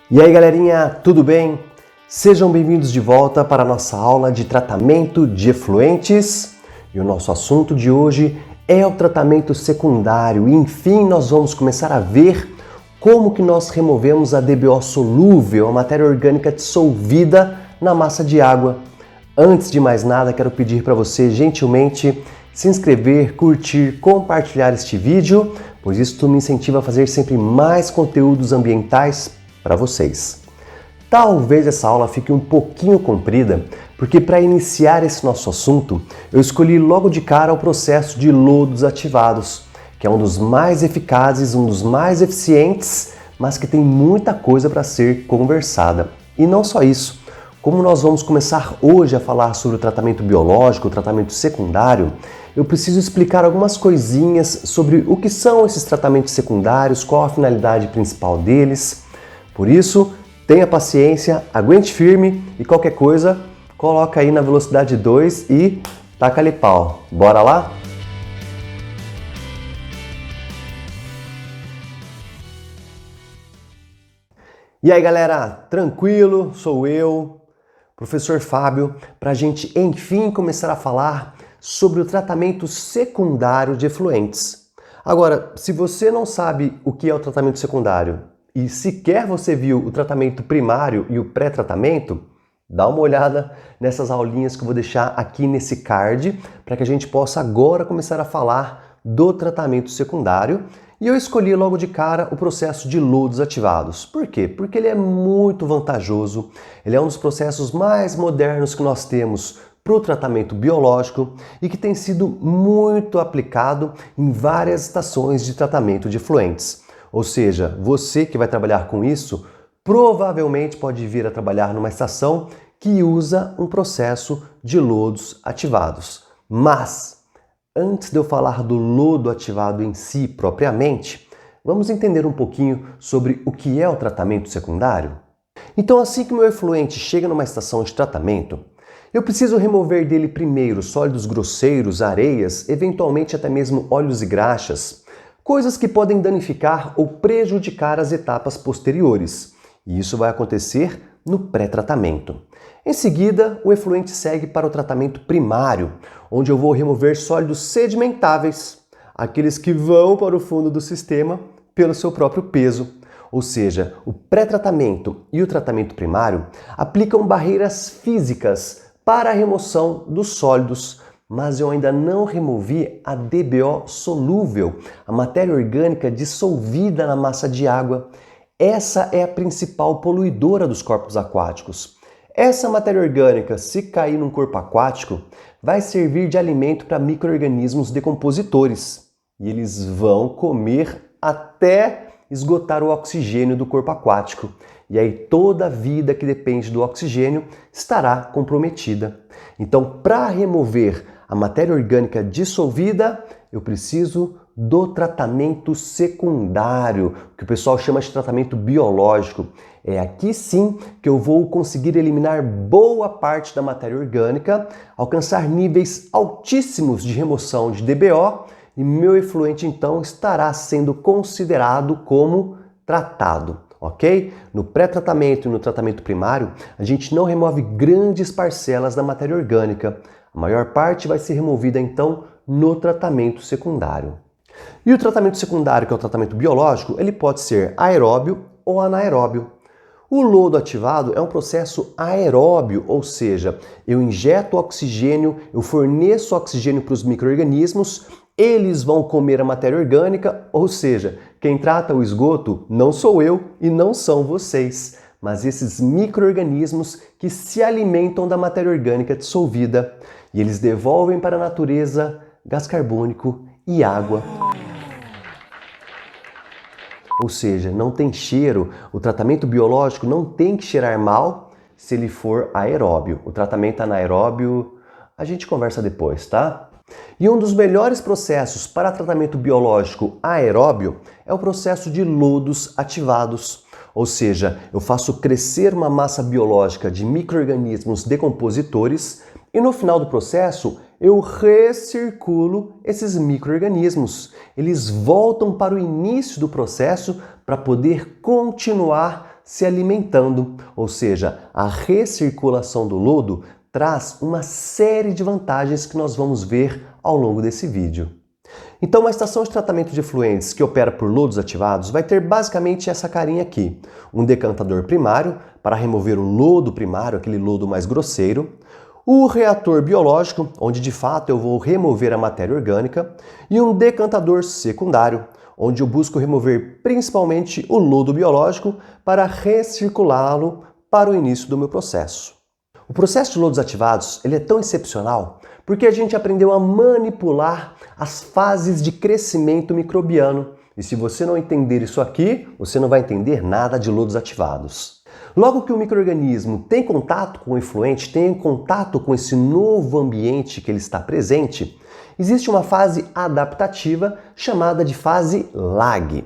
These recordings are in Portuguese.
E aí galerinha, tudo bem? Sejam bem-vindos de volta para a nossa aula de tratamento de efluentes. E o nosso assunto de hoje é o tratamento secundário. E enfim, nós vamos começar a ver como que nós removemos a DBO solúvel, a matéria orgânica dissolvida na massa de água. Antes de mais nada, quero pedir para você gentilmente se inscrever, curtir, compartilhar este vídeo, pois isso me incentiva a fazer sempre mais conteúdos ambientais para vocês. Talvez essa aula fique um pouquinho comprida, porque para iniciar esse nosso assunto, eu escolhi logo de cara o processo de lodos ativados, que é um dos mais eficazes, um dos mais eficientes, mas que tem muita coisa para ser conversada. E não só isso, como nós vamos começar hoje a falar sobre o tratamento biológico, o tratamento secundário, eu preciso explicar algumas coisinhas sobre o que são esses tratamentos secundários, qual a finalidade principal deles. Por isso, tenha paciência, aguente firme e qualquer coisa, coloca aí na velocidade 2 e taca-lhe pau. Bora lá? E aí galera, tranquilo? Sou eu, professor Fábio, para a gente enfim começar a falar sobre o tratamento secundário de efluentes. Agora, se você não sabe o que é o tratamento secundário, e sequer você viu o tratamento primário e o pré-tratamento, dá uma olhada nessas aulinhas que eu vou deixar aqui nesse card para que a gente possa agora começar a falar do tratamento secundário. E eu escolhi logo de cara o processo de lodos ativados. Por quê? Porque ele é muito vantajoso, ele é um dos processos mais modernos que nós temos para o tratamento biológico e que tem sido muito aplicado em várias estações de tratamento de efluentes. Ou seja, você que vai trabalhar com isso, provavelmente pode vir a trabalhar numa estação que usa um processo de lodos ativados. Mas, antes de eu falar do lodo ativado em si propriamente, vamos entender um pouquinho sobre o que é o tratamento secundário? Então, assim que o meu efluente chega numa estação de tratamento, eu preciso remover dele primeiro sólidos grosseiros, areias, eventualmente até mesmo óleos e graxas, coisas que podem danificar ou prejudicar as etapas posteriores. E isso vai acontecer no pré-tratamento. Em seguida, o efluente segue para o tratamento primário, onde eu vou remover sólidos sedimentáveis, aqueles que vão para o fundo do sistema pelo seu próprio peso. Ou seja, o pré-tratamento e o tratamento primário aplicam barreiras físicas para a remoção dos sólidos, mas eu ainda não removi a DBO solúvel, a matéria orgânica dissolvida na massa de água. Essa é a principal poluidora dos corpos aquáticos. Essa matéria orgânica, se cair num corpo aquático, vai servir de alimento para micro-organismos decompositores. E eles vão comer até esgotar o oxigênio do corpo aquático. E aí toda a vida que depende do oxigênio estará comprometida. Então, para remover a matéria orgânica dissolvida, eu preciso do tratamento secundário, que o pessoal chama de tratamento biológico. É aqui sim que eu vou conseguir eliminar boa parte da matéria orgânica, alcançar níveis altíssimos de remoção de DBO e meu efluente então estará sendo considerado como tratado. Ok? No pré-tratamento e no tratamento primário, a gente não remove grandes parcelas da matéria orgânica. A maior parte vai ser removida, então, no tratamento secundário. E o tratamento secundário, que é o tratamento biológico, ele pode ser aeróbio ou anaeróbio. O lodo ativado é um processo aeróbio, ou seja, eu injeto oxigênio, eu forneço oxigênio para os micro-organismos, eles vão comer a matéria orgânica, ou seja, quem trata o esgoto não sou eu e não são vocês, mas esses micro-organismos que se alimentam da matéria orgânica dissolvida e eles devolvem para a natureza gás carbônico e água. Ou seja, não tem cheiro, o tratamento biológico não tem que cheirar mal se ele for aeróbio. O tratamento anaeróbio a gente conversa depois, tá? E um dos melhores processos para tratamento biológico aeróbio é o processo de lodos ativados. Ou seja, eu faço crescer uma massa biológica de micro-organismos decompositores e no final do processo eu recirculo esses micro-organismos. Eles voltam para o início do processo para poder continuar se alimentando, ou seja, a recirculação do lodo traz uma série de vantagens que nós vamos ver ao longo desse vídeo. Então, uma estação de tratamento de efluentes que opera por lodos ativados vai ter basicamente essa carinha aqui. Um decantador primário, para remover o lodo primário, aquele lodo mais grosseiro. O reator biológico, onde de fato eu vou remover a matéria orgânica. E um decantador secundário, onde eu busco remover principalmente o lodo biológico para recirculá-lo para o início do meu processo. O processo de lodos ativados ele é tão excepcional porque a gente aprendeu a manipular as fases de crescimento microbiano. E se você não entender isso aqui, você não vai entender nada de lodos ativados. Logo que o micro-organismo tem contato com o efluente, tem contato com esse novo ambiente que ele está presente, existe uma fase adaptativa chamada de fase lag.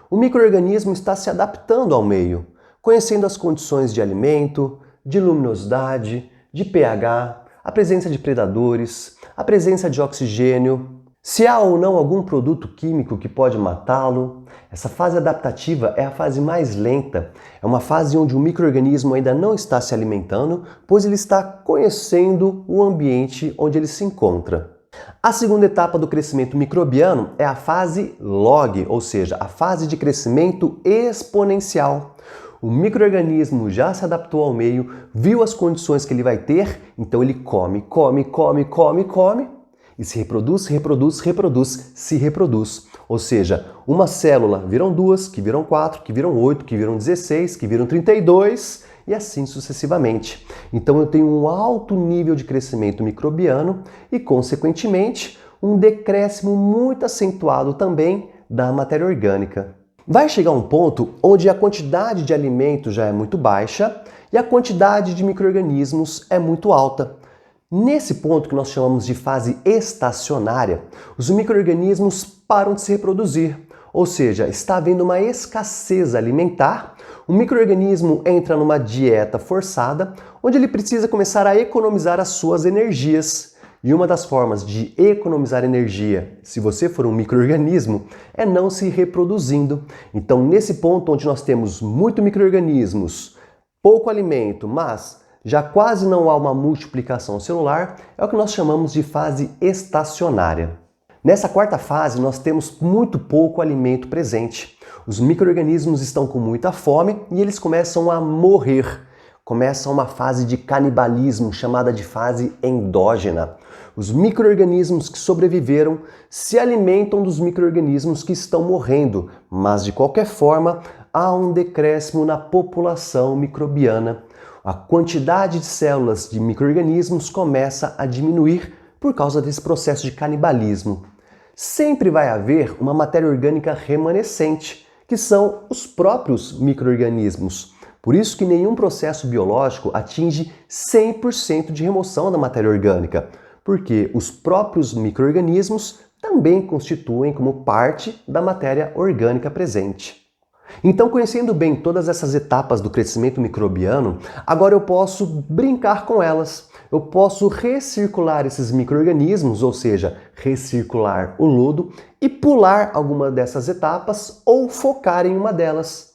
O micro-organismo está se adaptando ao meio, conhecendo as condições de alimento, de luminosidade, de pH, a presença de predadores, a presença de oxigênio, se há ou não algum produto químico que pode matá-lo. Essa fase adaptativa é a fase mais lenta, é uma fase onde o micro-organismo ainda não está se alimentando, pois ele está conhecendo o ambiente onde ele se encontra. A segunda etapa do crescimento microbiano é a fase log, ou seja, a fase de crescimento exponencial. O micro-organismo já se adaptou ao meio, viu as condições que ele vai ter, então ele come, e se reproduz, se reproduz. Ou seja, uma célula viram 2, que viram 4, que viram 8, que viram 16, que viram 32 e assim sucessivamente. Então eu tenho um alto nível de crescimento microbiano e, consequentemente, um decréscimo muito acentuado também da matéria orgânica. Vai chegar um ponto onde a quantidade de alimento já é muito baixa e a quantidade de micro-organismos é muito alta. Nesse ponto que nós chamamos de fase estacionária, os micro-organismos param de se reproduzir, ou seja, está havendo uma escassez alimentar, o micro-organismo entra numa dieta forçada, onde ele precisa começar a economizar as suas energias. E uma das formas de economizar energia, se você for um micro-organismo, é não se reproduzindo. Então, nesse ponto onde nós temos muito micro-organismos, pouco alimento, mas já quase não há uma multiplicação celular, é o que nós chamamos de fase estacionária. Nessa quarta fase, nós temos muito pouco alimento presente. Os micro-organismos estão com muita fome e eles começam a morrer. Começa uma fase de canibalismo chamada de fase endógena. Os micro-organismos que sobreviveram se alimentam dos micro-organismos que estão morrendo, mas de qualquer forma há um decréscimo na população microbiana. A quantidade de células de micro-organismos começa a diminuir por causa desse processo de canibalismo. Sempre vai haver uma matéria orgânica remanescente, que são os próprios micro-organismos. Por isso que nenhum processo biológico atinge 100% de remoção da matéria orgânica, porque os próprios micro-organismos também constituem como parte da matéria orgânica presente. Então, conhecendo bem todas essas etapas do crescimento microbiano, agora eu posso brincar com elas. Eu posso recircular esses micro-organismos, ou seja, recircular o lodo e pular alguma dessas etapas ou focar em uma delas.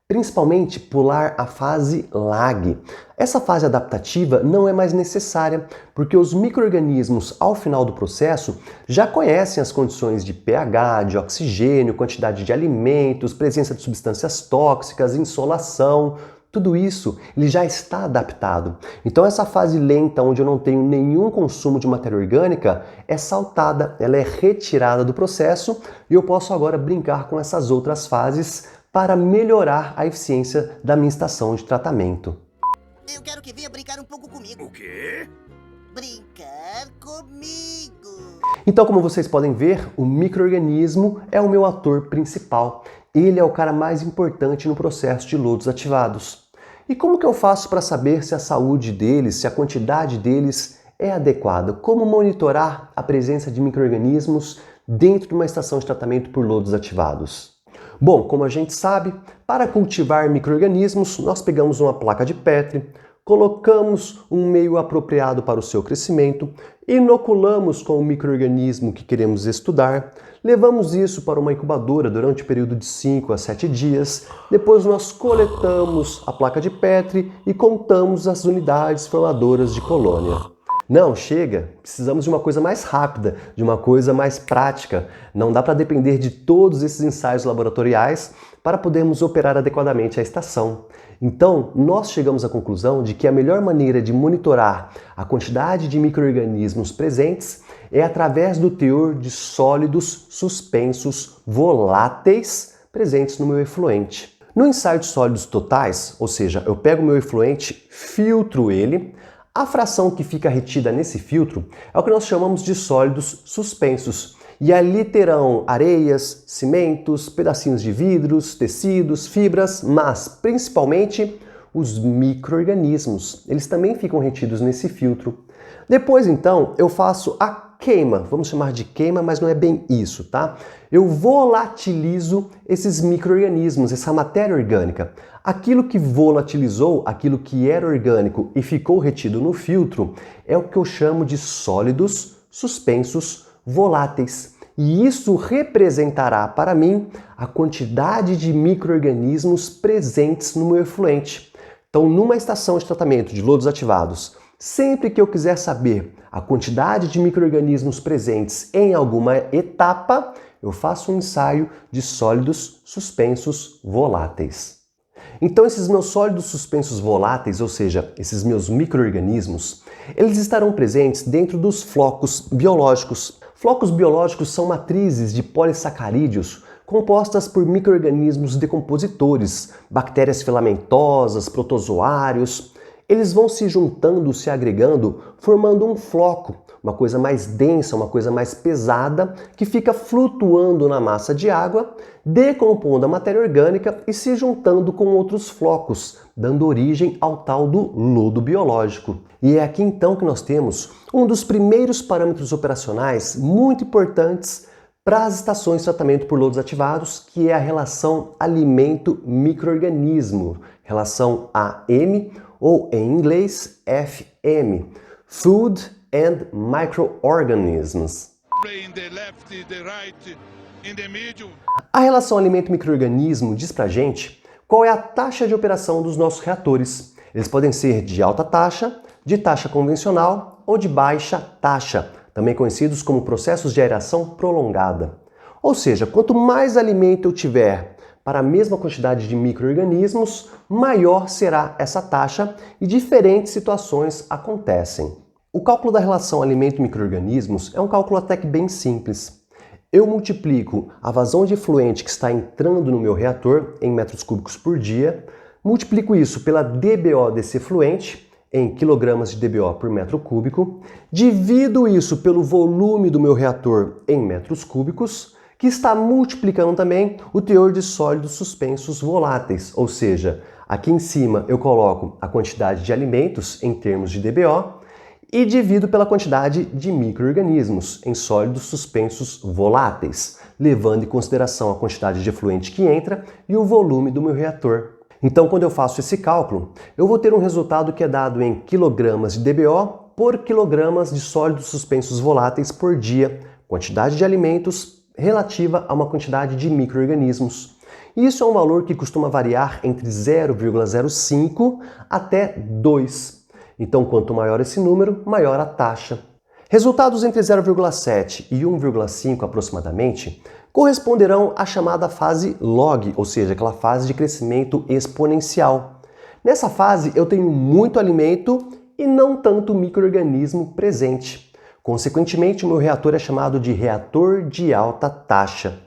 Principalmente pular a fase lag. Essa fase adaptativa não é mais necessária, porque os micro-organismos, ao final do processo, já conhecem as condições de pH, de oxigênio, quantidade de alimentos, presença de substâncias tóxicas, insolação, tudo isso ele já está adaptado. Então essa fase lenta, onde eu não tenho nenhum consumo de matéria orgânica, é saltada, ela é retirada do processo e eu posso agora brincar com essas outras fases para melhorar a eficiência da minha estação de tratamento. Eu quero que venha brincar um pouco comigo. O quê? Brincar comigo. Então, como vocês podem ver, o micro-organismo é o meu ator principal. Ele é o cara mais importante no processo de lodos ativados. E como que eu faço para saber se a saúde deles, se a quantidade deles é adequada? Como monitorar a presença de micro-organismos dentro de uma estação de tratamento por lodos ativados? Bom, como a gente sabe, para cultivar micro-organismos, nós pegamos uma placa de Petri, colocamos um meio apropriado para o seu crescimento, inoculamos com o micro-organismo que queremos estudar, levamos isso para uma incubadora durante o período de 5 a 7 dias, depois nós coletamos a placa de Petri e contamos as unidades formadoras de colônia. Não, chega! Precisamos de uma coisa mais rápida, de uma coisa mais prática. Não dá para depender de todos esses ensaios laboratoriais para podermos operar adequadamente a estação. Então, nós chegamos à conclusão de que a melhor maneira de monitorar a quantidade de micro-organismos presentes é através do teor de sólidos suspensos voláteis presentes no meu efluente. No ensaio de sólidos totais, ou seja, eu pego o meu efluente, filtro ele, a fração que fica retida nesse filtro é o que nós chamamos de sólidos suspensos. E ali terão areias, cimentos, pedacinhos de vidros, tecidos, fibras, mas principalmente os micro-organismos. Eles também ficam retidos nesse filtro. Depois, então, eu faço a queima. Vamos chamar de queima, mas não é bem isso, tá? Eu volatilizo esses micro-organismos, essa matéria orgânica. Aquilo que volatilizou, aquilo que era orgânico e ficou retido no filtro, é o que eu chamo de sólidos suspensos voláteis. E isso representará para mim a quantidade de micro-organismos presentes no meu efluente. Então, numa estação de tratamento de lodos ativados, sempre que eu quiser saber a quantidade de micro-organismos presentes em alguma etapa, eu faço um ensaio de sólidos suspensos voláteis. Então esses meus sólidos suspensos voláteis, ou seja, esses meus micro-organismos, eles estarão presentes dentro dos flocos biológicos. Flocos biológicos são matrizes de polissacarídeos compostas por micro-organismos decompositores, bactérias filamentosas, protozoários. Eles vão se juntando, se agregando, formando um floco, uma coisa mais densa, uma coisa mais pesada, que fica flutuando na massa de água, decompondo a matéria orgânica e se juntando com outros flocos, dando origem ao tal do lodo biológico. E é aqui então que nós temos um dos primeiros parâmetros operacionais muito importantes para as estações de tratamento por lodos ativados, que é a relação alimento-microorganismo, relação AM, ou em inglês FM, Food and Microorganisms. A relação alimento-microorganismo diz pra gente qual é a taxa de operação dos nossos reatores. Eles podem ser de alta taxa, de taxa convencional ou de baixa taxa, também conhecidos como processos de aeração prolongada. Ou seja, quanto mais alimento eu tiver para a mesma quantidade de micro-organismos, maior será essa taxa e diferentes situações acontecem. O cálculo da relação alimento-micro-organismos é um cálculo até que bem simples. Eu multiplico a vazão de efluente que está entrando no meu reator em metros cúbicos por dia, multiplico isso pela DBO desse efluente, em quilogramas de DBO por metro cúbico, divido isso pelo volume do meu reator em metros cúbicos, que está multiplicando também o teor de sólidos suspensos voláteis, ou seja, aqui em cima eu coloco a quantidade de alimentos em termos de DBO e divido pela quantidade de micro-organismos em sólidos suspensos voláteis, levando em consideração a quantidade de efluente que entra e o volume do meu reator. Então, quando eu faço esse cálculo, eu vou ter um resultado que é dado em quilogramas de DBO por quilogramas de sólidos suspensos voláteis por dia, quantidade de alimentos relativa a uma quantidade de micro-organismos. Isso é um valor que costuma variar entre 0,05 até 2. Então, quanto maior esse número, maior a taxa. Resultados entre 0,7 e 1,5 aproximadamente corresponderão à chamada fase log, ou seja, aquela fase de crescimento exponencial. Nessa fase eu tenho muito alimento e não tanto micro-organismo presente. Consequentemente, o meu reator é chamado de reator de alta taxa.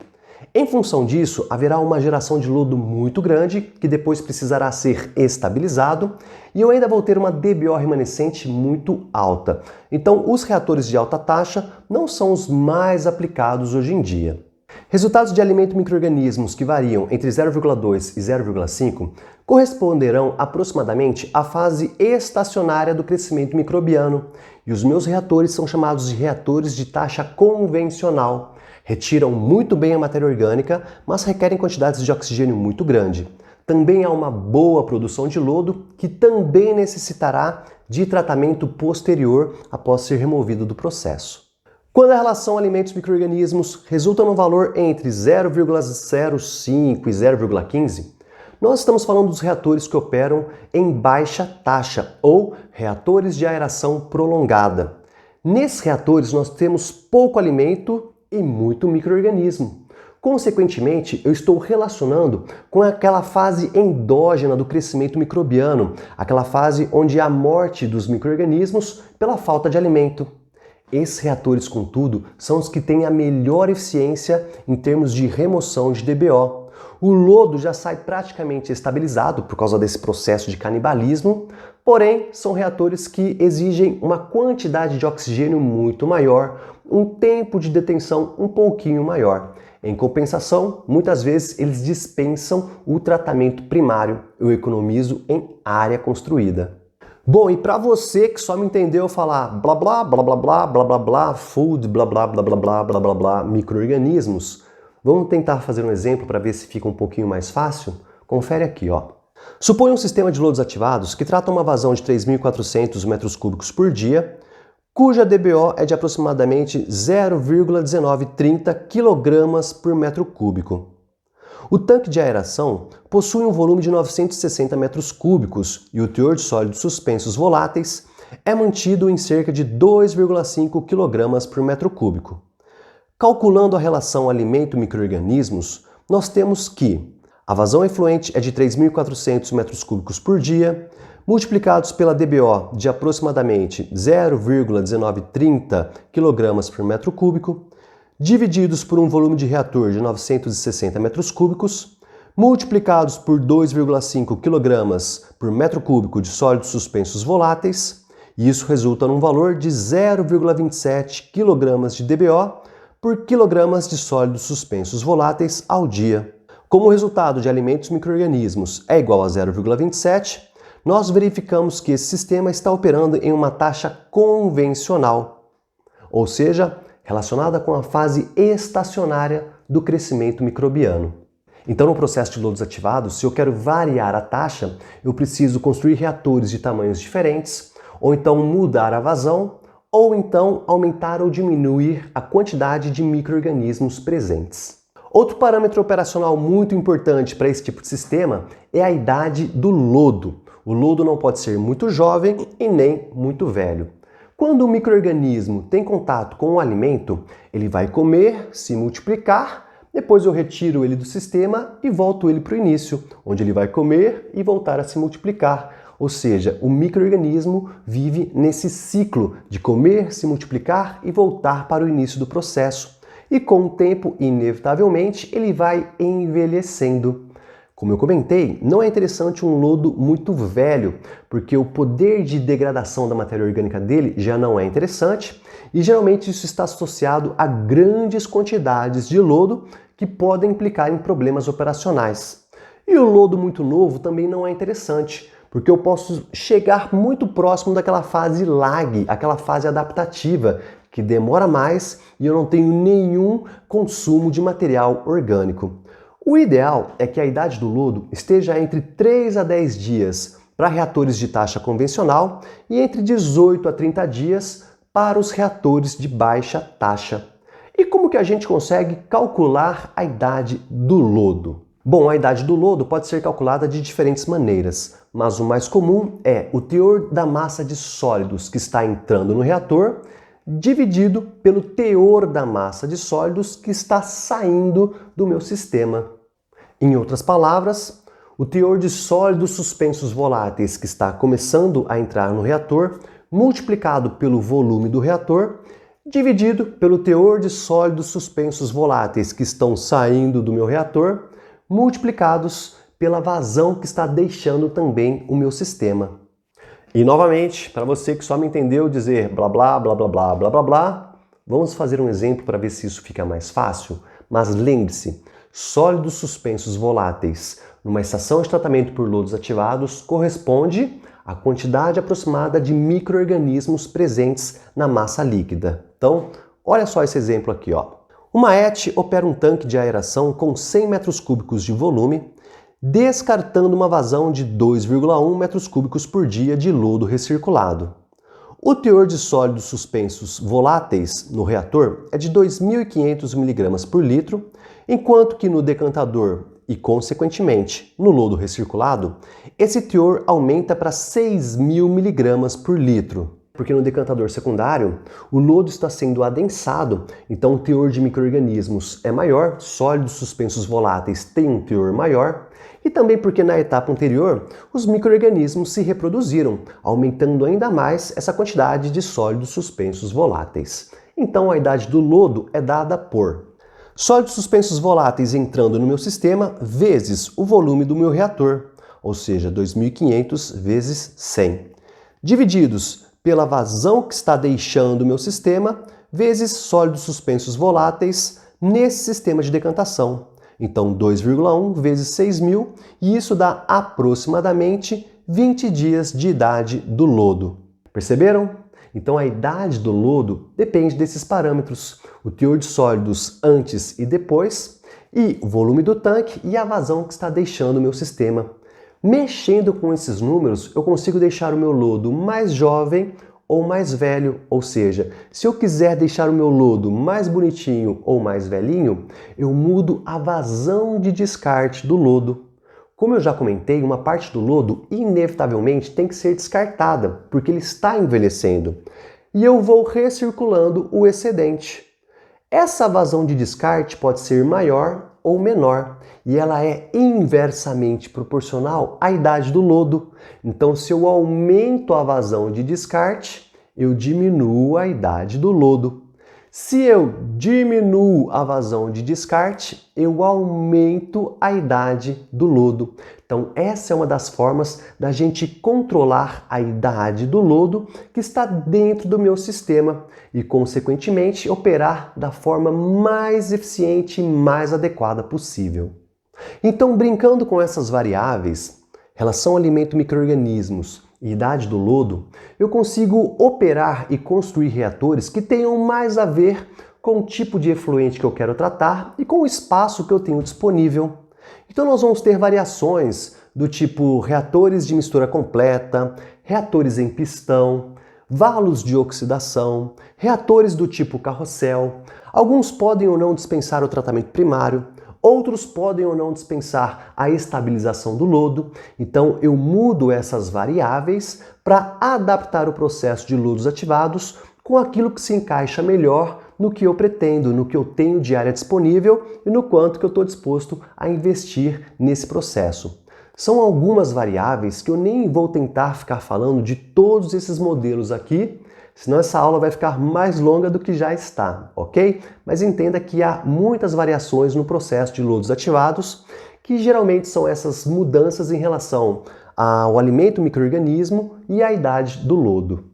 Em função disso, haverá uma geração de lodo muito grande, que depois precisará ser estabilizado, e eu ainda vou ter uma DBO remanescente muito alta. Então, os reatores de alta taxa não são os mais aplicados hoje em dia. Resultados de alimento micro-organismos que variam entre 0,2 e 0,5 corresponderão aproximadamente à fase estacionária do crescimento microbiano, e os meus reatores são chamados de reatores de taxa convencional. Retiram muito bem a matéria orgânica, mas requerem quantidades de oxigênio muito grande. também há uma boa produção de lodo que também necessitará de tratamento posterior após ser removido do processo. Quando a relação alimentos micro-organismos resulta num valor entre 0,05 e 0,15, nós estamos falando dos reatores que operam em baixa taxa ou reatores de aeração prolongada. Nesses reatores nós temos pouco alimento e muito micro-organismo. Consequentemente, eu estou relacionando com aquela fase endógena do crescimento microbiano, aquela fase onde há a morte dos micro-organismos pela falta de alimento. Esses reatores, contudo, são os que têm a melhor eficiência em termos de remoção de DBO. O lodo já sai praticamente estabilizado por causa desse processo de canibalismo, porém são reatores que exigem uma quantidade de oxigênio muito maior, um tempo de detenção um pouquinho maior. Em compensação, muitas vezes eles dispensam o tratamento primário, eu economizo em área construída. Bom, e para você que só me entendeu falar blá blá blá blá blá blá blá blá, food, blá blá blá blá blá blá blá blá, micro-organismos, vamos tentar fazer um exemplo para ver se fica um pouquinho mais fácil? Confere aqui, ó. Suponha um sistema de lodos ativados que trata uma vazão de 3.400 metros cúbicos por dia, cuja DBO é de aproximadamente 0,1930 kg por metro cúbico. O tanque de aeração possui um volume de 960 metros cúbicos e o teor de sólidos suspensos voláteis é mantido em cerca de 2,5 kg por metro cúbico. Calculando a relação alimento-micro-organismos, nós temos que a vazão efluente é de 3.400 metros cúbicos por dia, multiplicados pela DBO de aproximadamente 0,1930 kg por metro cúbico, divididos por um volume de reator de 960 metros cúbicos, multiplicados por 2,5 kg por metro cúbico de sólidos suspensos voláteis, e isso resulta num valor de 0,27 kg de DBO por quilogramas de sólidos suspensos voláteis ao dia. Como o resultado de alimentos micro-organismos é igual a 0,27, nós verificamos que esse sistema está operando em uma taxa convencional, ou seja, relacionada com a fase estacionária do crescimento microbiano. Então, no processo de lodos ativados, se eu quero variar a taxa, eu preciso construir reatores de tamanhos diferentes, ou então mudar a vazão, ou então aumentar ou diminuir a quantidade de micro-organismos presentes. Outro parâmetro operacional muito importante para esse tipo de sistema é a idade do lodo. O lodo não pode ser muito jovem e nem muito velho. Quando o micro-organismo tem contato com o alimento, ele vai comer, se multiplicar, depois eu retiro ele do sistema e volto ele para o início, onde ele vai comer e voltar a se multiplicar. Ou seja, o micro-organismo vive nesse ciclo de comer, se multiplicar e voltar para o início do processo. E com o tempo, inevitavelmente, ele vai envelhecendo. Como eu comentei, não é interessante um lodo muito velho, porque o poder de degradação da matéria orgânica dele já não é interessante e geralmente isso está associado a grandes quantidades de lodo que podem implicar em problemas operacionais. E o lodo muito novo também não é interessante, porque eu posso chegar muito próximo daquela fase lag, aquela fase adaptativa, que demora mais e eu não tenho nenhum consumo de material orgânico. O ideal é que a idade do lodo esteja entre 3 a 10 dias para reatores de taxa convencional e entre 18 a 30 dias para os reatores de baixa taxa. E como que a gente consegue calcular a idade do lodo? Bom, a idade do lodo pode ser calculada de diferentes maneiras, mas o mais comum é o teor da massa de sólidos que está entrando no reator dividido pelo teor da massa de sólidos que está saindo do meu sistema. Em outras palavras, o teor de sólidos suspensos voláteis que está começando a entrar no reator, multiplicado pelo volume do reator, dividido pelo teor de sólidos suspensos voláteis que estão saindo do meu reator, multiplicados pela vazão que está deixando também o meu sistema. E novamente, para você que só me entendeu dizer blá blá blá blá blá blá blá blá, vamos fazer um exemplo para ver se isso fica mais fácil? Mas lembre-se, sólidos suspensos voláteis numa estação de tratamento por lodos ativados corresponde à quantidade aproximada de micro-organismos presentes na massa líquida. Então, olha só esse exemplo aqui, ó. Uma ET opera um tanque de aeração com 100 metros cúbicos de volume, descartando uma vazão de 2,1 metros cúbicos por dia de lodo recirculado. O teor de sólidos suspensos voláteis no reator é de 2.500 mg por litro, enquanto que no decantador e, consequentemente, no lodo recirculado, esse teor aumenta para 6.000 mg por litro. Porque no decantador secundário, o lodo está sendo adensado, então o teor de micro-organismos é maior, sólidos suspensos voláteis têm um teor maior, e também porque na etapa anterior, os micro-organismos se reproduziram, aumentando ainda mais essa quantidade de sólidos suspensos voláteis. Então a idade do lodo é dada por sólidos suspensos voláteis entrando no meu sistema vezes o volume do meu reator, ou seja, 2.500 vezes 100, divididos pela vazão que está deixando o meu sistema, vezes sólidos suspensos voláteis nesse sistema de decantação. Então, 2,1 vezes 6.000, e isso dá aproximadamente 20 dias de idade do lodo. Perceberam? Então, a idade do lodo depende desses parâmetros, o teor de sólidos antes e depois, e o volume do tanque e a vazão que está deixando o meu sistema. Mexendo com esses números, eu consigo deixar o meu lodo mais jovem ou mais velho, ou seja, se eu quiser deixar o meu lodo mais bonitinho ou mais velhinho, eu mudo a vazão de descarte do lodo. Como eu já comentei, uma parte do lodo inevitavelmente tem que ser descartada, porque ele está envelhecendo, e eu vou recirculando o excedente. Essa vazão de descarte pode ser maior ou menor, e ela é inversamente proporcional à idade do lodo. Então, se eu aumento a vazão de descarte, eu diminuo a idade do lodo. Se eu diminuo a vazão de descarte, eu aumento a idade do lodo. Então, essa é uma das formas da gente controlar a idade do lodo que está dentro do meu sistema e, consequentemente, operar da forma mais eficiente e mais adequada possível. Então, brincando com essas variáveis, relação alimento-micro-organismos e idade do lodo, eu consigo operar e construir reatores que tenham mais a ver com o tipo de efluente que eu quero tratar e com o espaço que eu tenho disponível. Então nós vamos ter variações do tipo reatores de mistura completa, reatores em pistão, valos de oxidação, reatores do tipo carrossel. Alguns podem ou não dispensar o tratamento primário, outros podem ou não dispensar a estabilização do lodo. Então eu mudo essas variáveis para adaptar o processo de lodos ativados com aquilo que se encaixa melhor no que eu pretendo, no que eu tenho de área disponível e no quanto que eu estou disposto a investir nesse processo. São algumas variáveis que eu nem vou tentar ficar falando de todos esses modelos aqui, senão essa aula vai ficar mais longa do que já está, ok? Mas entenda que há muitas variações no processo de lodos ativados, que geralmente são essas mudanças em relação ao alimento micro-organismo e à idade do lodo.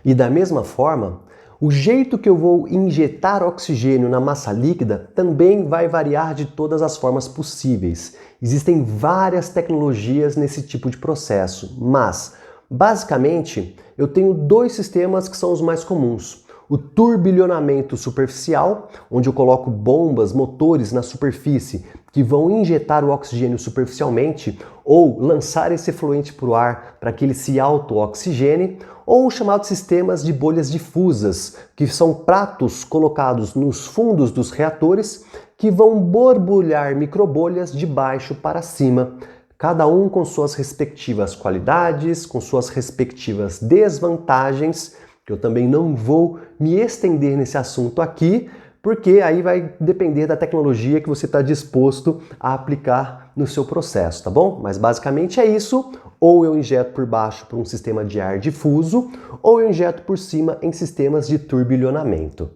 E da mesma forma, o jeito que eu vou injetar oxigênio na massa líquida também vai variar de todas as formas possíveis. Existem várias tecnologias nesse tipo de processo, mas basicamente eu tenho dois sistemas que são os mais comuns. O turbilhonamento superficial, onde eu coloco bombas, motores na superfície que vão injetar o oxigênio superficialmente ou lançar esse efluente para o ar para que ele se auto-oxigene, ou os chamados sistemas de bolhas difusas, que são pratos colocados nos fundos dos reatores que vão borbulhar microbolhas de baixo para cima, cada um com suas respectivas qualidades, com suas respectivas desvantagens, que eu também não vou me estender nesse assunto aqui, porque aí vai depender da tecnologia que você está disposto a aplicar no seu processo, tá bom? Mas basicamente é isso, ou eu injeto por baixo para um sistema de ar difuso, ou eu injeto por cima em sistemas de turbilhonamento.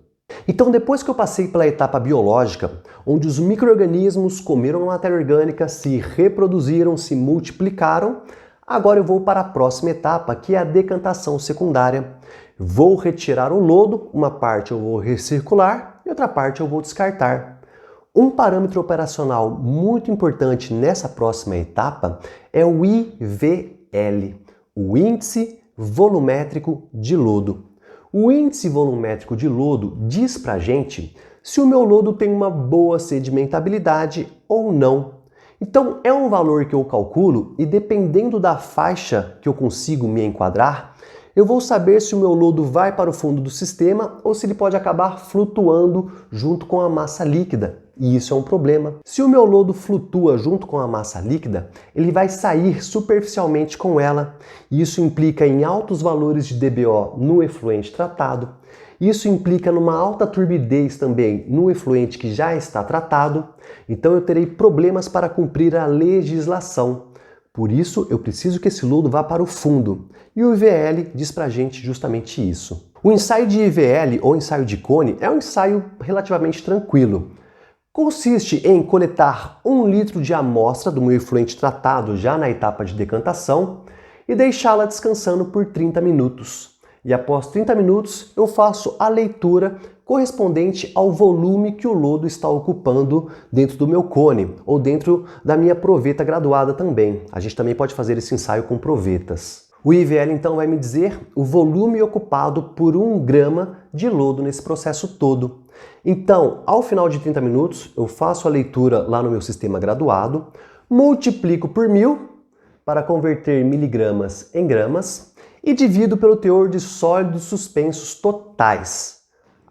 Então, depois que eu passei pela etapa biológica, onde os micro-organismos comeram matéria orgânica, se reproduziram, se multiplicaram, agora eu vou para a próxima etapa, que é a decantação secundária. Vou retirar o lodo, uma parte eu vou recircular e outra parte eu vou descartar. Um parâmetro operacional muito importante nessa próxima etapa é o IVL, o Índice Volumétrico de Lodo. O índice volumétrico de lodo diz pra gente se o meu lodo tem uma boa sedimentabilidade ou não. Então é um valor que eu calculo e dependendo da faixa que eu consigo me enquadrar, eu vou saber se o meu lodo vai para o fundo do sistema ou se ele pode acabar flutuando junto com a massa líquida. E isso é um problema. Se o meu lodo flutua junto com a massa líquida, ele vai sair superficialmente com ela. Isso implica em altos valores de DBO no efluente tratado. Isso implica numa alta turbidez também no efluente que já está tratado. Então eu terei problemas para cumprir a legislação. Por isso, eu preciso que esse lodo vá para o fundo. E o IVL diz pra gente justamente isso. O ensaio de IVL ou ensaio de cone é um ensaio relativamente tranquilo. Consiste em coletar 1 litro de amostra do meu efluente tratado já na etapa de decantação e deixá-la descansando por 30 minutos. E após 30 minutos, eu faço a leitura correspondente ao volume que o lodo está ocupando dentro do meu cone ou dentro da minha proveta graduada também. A gente também pode fazer esse ensaio com provetas. O IVL então vai me dizer o volume ocupado por 1 grama de lodo nesse processo todo. Então, ao final de 30 minutos, eu faço a leitura lá no meu sistema graduado, multiplico por 1000 para converter miligramas em gramas e divido pelo teor de sólidos suspensos totais.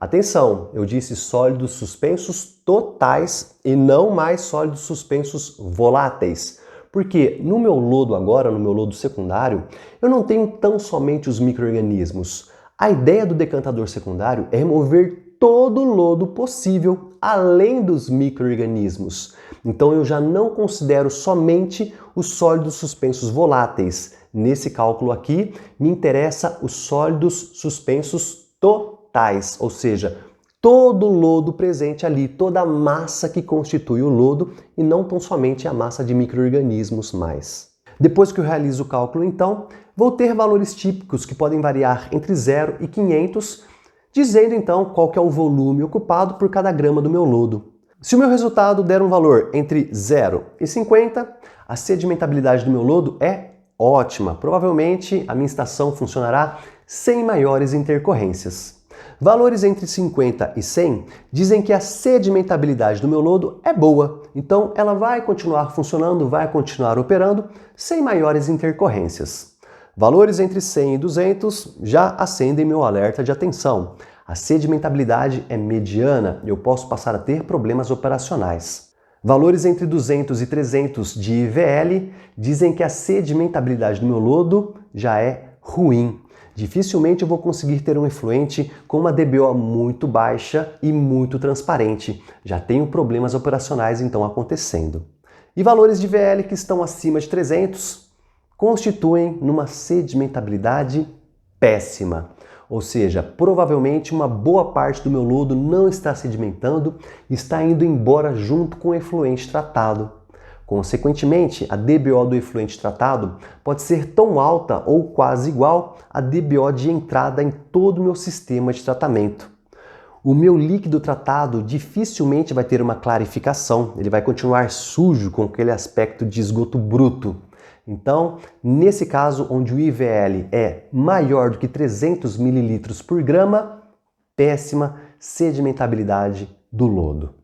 Atenção, eu disse sólidos suspensos totais e não mais sólidos suspensos voláteis. Porque no meu lodo agora, no meu lodo secundário, eu não tenho tão somente os micro-organismos. A ideia do decantador secundário é remover todo o lodo possível, além dos micro-organismos. Então eu já não considero somente os sólidos suspensos voláteis. Nesse cálculo aqui, me interessa os sólidos suspensos totais, ou seja, todo o lodo presente ali, toda a massa que constitui o lodo e não tão somente a massa de micro-organismos mais. Depois que eu realizo o cálculo, então, vou ter valores típicos que podem variar entre 0 e 500, dizendo então qual que é o volume ocupado por cada grama do meu lodo. Se o meu resultado der um valor entre 0 e 50, a sedimentabilidade do meu lodo é ótima. Provavelmente a minha estação funcionará sem maiores intercorrências. Valores entre 50 e 100 dizem que a sedimentabilidade do meu lodo é boa, então ela vai continuar funcionando, vai continuar operando sem maiores intercorrências. Valores entre 100 e 200 já acendem meu alerta de atenção. A sedimentabilidade é mediana e eu posso passar a ter problemas operacionais. Valores entre 200 e 300 de IVL dizem que a sedimentabilidade do meu lodo já é ruim. Dificilmente eu vou conseguir ter um efluente com uma DBO muito baixa e muito transparente. Já tenho problemas operacionais então acontecendo. E valores de IVL que estão acima de 300 constituem numa sedimentabilidade péssima. Ou seja, provavelmente uma boa parte do meu lodo não está sedimentando e está indo embora junto com o efluente tratado. Consequentemente, a DBO do efluente tratado pode ser tão alta ou quase igual à DBO de entrada em todo o meu sistema de tratamento. O meu líquido tratado dificilmente vai ter uma clarificação, ele vai continuar sujo com aquele aspecto de esgoto bruto. Então, nesse caso onde o IVL é maior do que 300 ml por grama, péssima sedimentabilidade do lodo.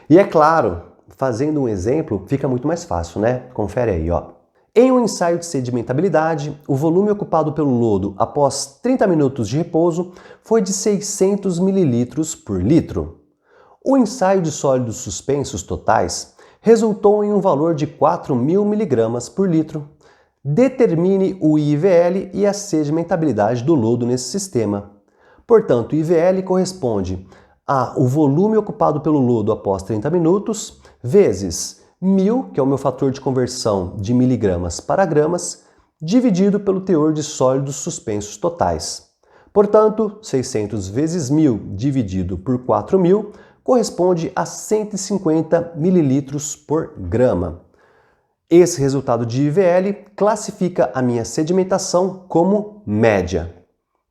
E é claro, fazendo um exemplo, fica muito mais fácil, né? Confere aí, ó. Em um ensaio de sedimentabilidade, o volume ocupado pelo lodo após 30 minutos de repouso foi de 600 ml por litro. O ensaio de sólidos suspensos totais resultou em um valor de 4.000 mg por litro. Determine o IVL e a sedimentabilidade do lodo nesse sistema. Portanto, o IVL corresponde ao volume ocupado pelo lodo após 30 minutos, vezes 1000, que é o meu fator de conversão de miligramas para gramas, dividido pelo teor de sólidos suspensos totais. Portanto, 600 vezes 1000 dividido por 4.000 corresponde a 150 ml por grama. Esse resultado de IVL classifica a minha sedimentação como média.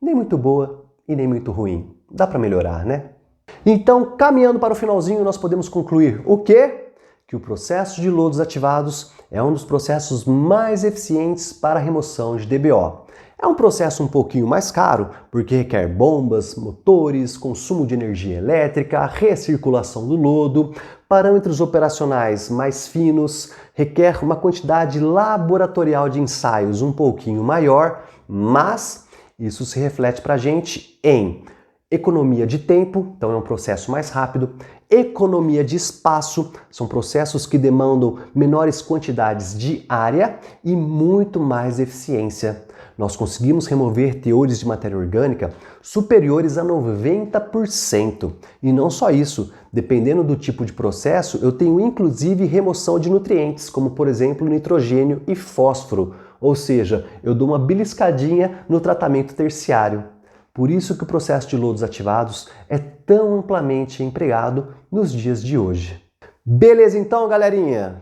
Nem muito boa e nem muito ruim. Dá para melhorar, né? Então, caminhando para o finalzinho, nós podemos concluir o quê? Que o processo de lodos ativados é um dos processos mais eficientes para a remoção de DBO. É um processo um pouquinho mais caro, porque requer bombas, motores, consumo de energia elétrica, recirculação do lodo, parâmetros operacionais mais finos, requer uma quantidade laboratorial de ensaios um pouquinho maior, mas isso se reflete para a gente em economia de tempo, então é um processo mais rápido, economia de espaço, são processos que demandam menores quantidades de área e muito mais eficiência. Nós conseguimos remover teores de matéria orgânica superiores a 90%. E não só isso, dependendo do tipo de processo, eu tenho inclusive remoção de nutrientes, como por exemplo nitrogênio e fósforo, ou seja, eu dou uma beliscadinha no tratamento terciário. Por isso que o processo de lodos ativados é tão amplamente empregado nos dias de hoje. Beleza então, galerinha?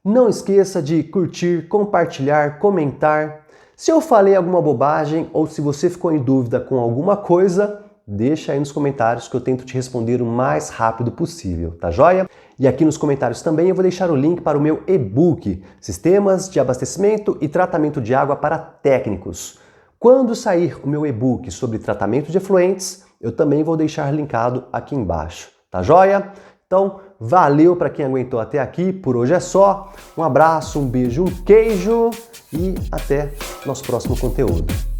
Não esqueça de curtir, compartilhar, comentar. Se eu falei alguma bobagem ou se você ficou em dúvida com alguma coisa, deixa aí nos comentários que eu tento te responder o mais rápido possível, tá joia? E aqui nos comentários também eu vou deixar o link para o meu e-book, Sistemas de Abastecimento e Tratamento de Água para Técnicos. Quando sair o meu e-book sobre tratamento de efluentes, eu também vou deixar linkado aqui embaixo, tá joia? Então, valeu para quem aguentou até aqui, por hoje é só. Um abraço, um beijo, um queijo e até nosso próximo conteúdo.